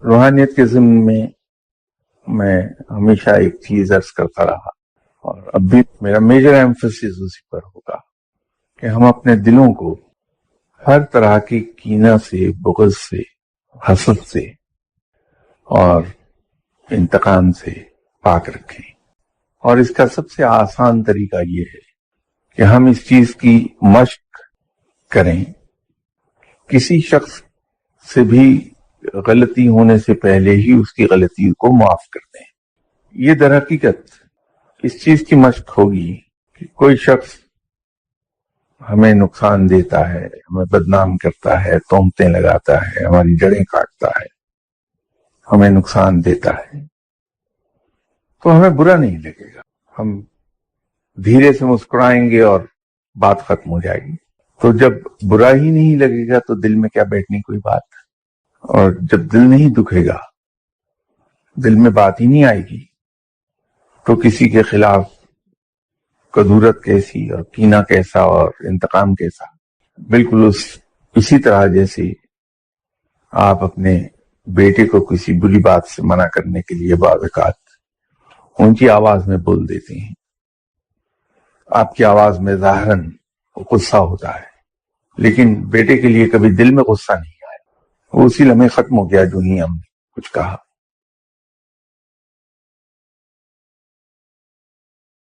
روحانیت کے ضمن میں ہمیشہ ایک چیز عرض کرتا رہا اور اب بھی میرا میجر ایمفیسس اسی پر ہوگا کہ ہم اپنے دلوں کو ہر طرح کی کینہ سے، بغض سے، حسد سے اور انتقام سے پاک رکھیں. اور اس کا سب سے آسان طریقہ یہ ہے کہ ہم اس چیز کی مشق کریں. کسی شخص سے بھی غلطی ہونے سے پہلے ہی اس کی غلطی کو معاف کر دیں. یہ در حقیقت اس چیز کی مشق ہوگی کہ کوئی شخص ہمیں نقصان دیتا ہے، ہمیں بدنام کرتا ہے، تہمتیں لگاتا ہے، ہماری جڑیں کاٹتا ہے، ہمیں نقصان دیتا ہے، تو ہمیں برا نہیں لگے گا. ہم دھیرے سے مسکرائیں گے اور بات ختم ہو جائے گی. تو جب برا ہی نہیں لگے گا تو دل میں کیا بیٹھنے کوئی بات. اور جب دل نہیں دکھے گا، دل میں بات ہی نہیں آئے گی، تو کسی کے خلاف کدورت کیسی اور کینہ کیسا اور انتقام کیسا. بالکل اسی طرح جیسے آپ اپنے بیٹے کو کسی بری بات سے منع کرنے کے لیے بعض اوقات اونچی آواز میں بول دیتے ہیں. آپ کی آواز میں ظاہراً غصہ ہوتا ہے، لیکن بیٹے کے لیے کبھی دل میں غصہ نہیں آیا. وہ اسی لمحے ختم ہو گیا جو ہی ہم نے کچھ کہا.